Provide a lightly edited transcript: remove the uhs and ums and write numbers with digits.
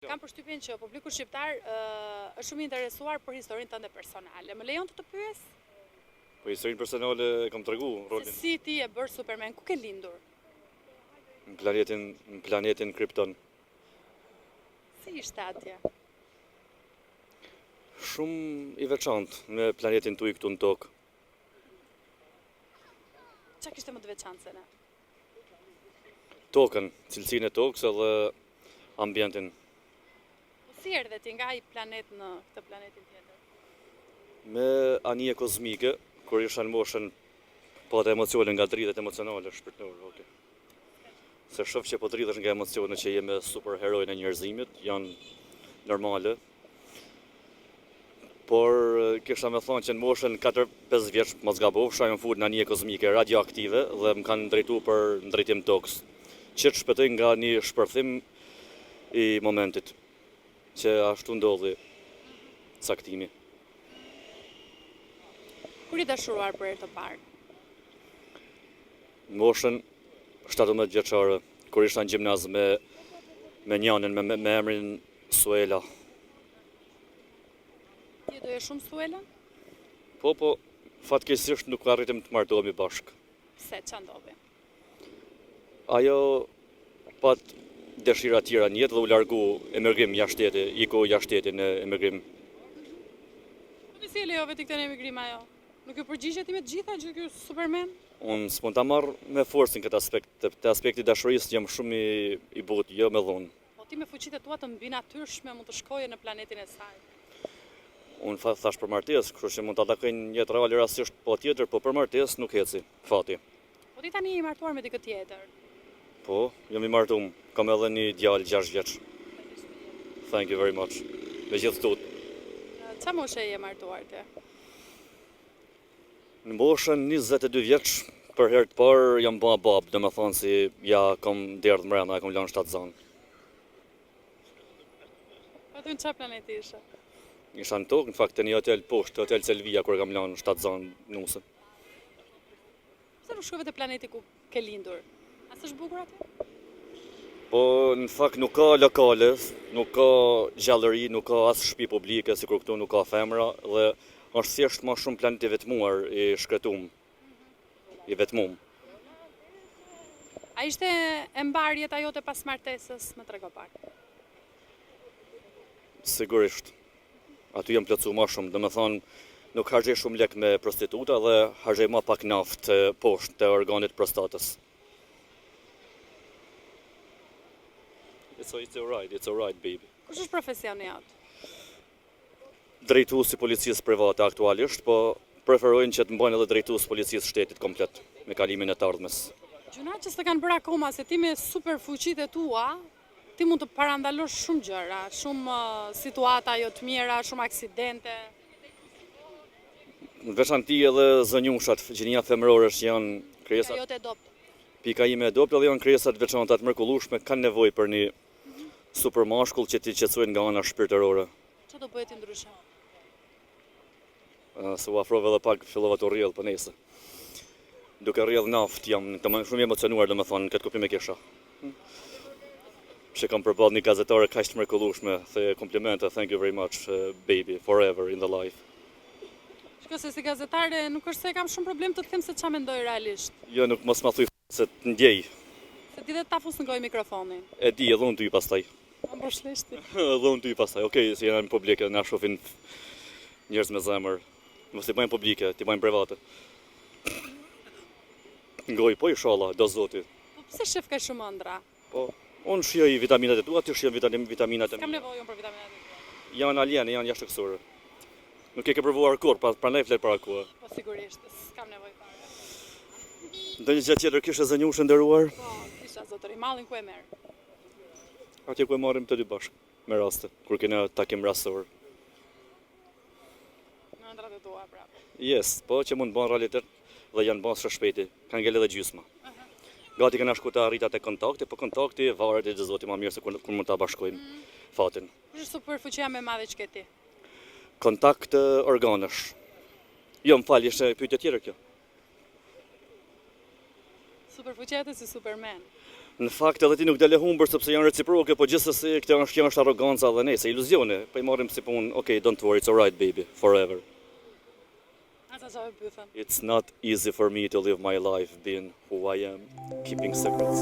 Kam përshtypjen që publiku shqiptar është shumë interesuar për historinë tënde personale. Më lejon të pyes? Po historinë personale kam tregu rolin. Se si ti e bërë Superman, ku ke lindur? Në planetin Krypton. Si ishte atje? Shumë i veçantë në planetin tuaj këtu në tokë. Çka kishte më të veçantë se ne? Tokën, cilësinë e tokës edhe ambientin. Si erdhe ti nga ai planet në këtë planetin tjetër? Me anije kozmike, kur isha në moshën, po të emocione nga dridhet emocionale shpirtërore. Okay. Se shoh që po dridhesh nga emocione që jemi superheroj në njerëzimit, janë normale. Por kisha me thonë që në moshën 4-5 vjeç, mos gabofsha, jam fut në anije kozmike radioaktive dhe më kanë drejtuar për drejtim tokës. Që të shpëtoj nga një shpërthim i momentit, që ashtu ndodhi caktimi. Kur i dashuruar për herë të parë? Në moshën 17 vjeçare, kur isha në gjimnaz me njanën me emrin Suela. Ti e doje shumë Suelën? Po, fatkeqësisht nuk arritëm të martohemi bashkë. Pse, ç'a ndodhi? Ajo pat dëshira tjera në jetë dhe u largu emigrim jashtë shteti, iku jashtë shteti në emigrim. Po si e lejove ti këtë në emigrim ajo? Nuk ju përgjigjet ti me të gjitha që ky Superman? Unë s'mund ta marr me forcën këtë aspekt, te aspekti dashurisë jam shumë i butë, jo me dhunë. Po ti me fuqitë tua të mbi natyrshme mund të shkoje në planetin e saj. Unë thash për martesë, kështu që mund ta takoj një jetë reale rastisht po tjetër, po për martesë nuk heci, fati. Po ti tani je i martuar me dikë tjetër. Po, jam i martuar, kam edhe një djalë 6 vjeç. Thank you very much. Me gjithë tut. Ç'a moshe je martuar ti? Në moshën 22 vjeç, për herë të parë jam ba bab, domethënë si ja kam derdh mbrenda, kam lënë shtatzan. Po ti në ç'a planeti ishe? Isha në tokë, në fakt të një hotel poshtë, hotel Selvia, kur kam lënë shtatzan nusën. Pse nuk shkove te planeti ku ke lindur? A s'është bukur aty? Po, në fakt nuk ka lokale, nuk ka gjallëri, nuk ka as shtëpi publike, sikur këtu nuk ka femra, dhe është thjesht më shumë planet i vetmuar, i shkretum, i vetmum. A ishte e mbar jeta jote pas martesës, më trego pak? Sigurisht. Aty jam plotsu më shumë, domethënë nuk harxhej shumë lek me prostituta dhe harxhej më pak naftë poshtë të organit prostatës. It's all right, baby. Kush është profesioni jot? Drejtuesi i policisë private aktualisht, po preferojnë që të mbajnë edhe drejtuesi i policisë shtetit komplet me kalimin e të ardhmes. Gjuna që s'të kanë bërë akoma, se ti me super fuqitë e tua, ti mund të parandalosh shumë gjëra, shumë situata jo të mira, shumë aksidente. Në veçanti edhe zënjushat, gjinia femërore që janë krijesat. Pika jote e dobët. Pika ime e dobët edhe janë krijesat veçanta të mrekullueshme, kanë nevojë për një super mashkull që t'i qetësojnë nga ana shpirtërore. Ço do bëhet ndryshe? Se u afrova edhe pak fillova të rrjedh për nesër. Duke rrjedh naftë jam shumë i emocionuar domethënë këtë kuptim e kisha. Që kam përballë një gazetare kaq të mrekullueshme, the komplimente, thank you very much baby, forever in the life. Shko se si gazetare nuk është se kam shumë problem të them se ç'a mendoj realisht. Jo, nuk mos ma thuj se të ndjej. Se ti dhe ta fus në gojë mikrofonin. E di, edhe unë ty pastaj. Më mbëshleshti. Edhe unë ty pastaj. Okej, se jena në publike, na shohin njerëz me zemër. Mos i bëjmë publike, ti bëjmë private. Ngoj, po inshallah, do zoti. Po pse shef ka shumë ëndra? Po, unë shijoj vitaminat e tua, ti shijon vitaminat e mia. Kam nevojë për vitaminat e tua. Janë aliene, janë jashtëkësore. Nuk e ke provuar kur, prandaj flet para kuaj. Po sigurisht, s'kam nevojë fare. Ndonjë gjë tjetër kishe zënjushë nderuar? Po, kisha zotëri, mallin ku e merr? Atje ku e marrim të dy bashkë, me raste, kur kena takim rastor. Në ëndrat e tua, prapë. Yes, po që mund të bën realitet dhe janë bën së shpejti, kanë ngel edhe gjysma. Gati kena shku të arritat e kontakti, po kontakti varet e Zoti më mirë se kur mund ta bashkojmë fatin. Kush është superfuqia më e madhe që ke ti? Kontakt organesh. Jo, më fal, ishte pyetje tjetër kjo. Superfuqia jote si Superman. Në fakt edhe ti nuk dele humbër sepse janë reciproke, po gjithsesi kjo është arroganca dhe nëse iluzione. Po I marrim si punë, okay, don't worry, it's alright baby, forever. Ata sa e pyetën. It's not easy for me to live my life being who I am, keeping secrets.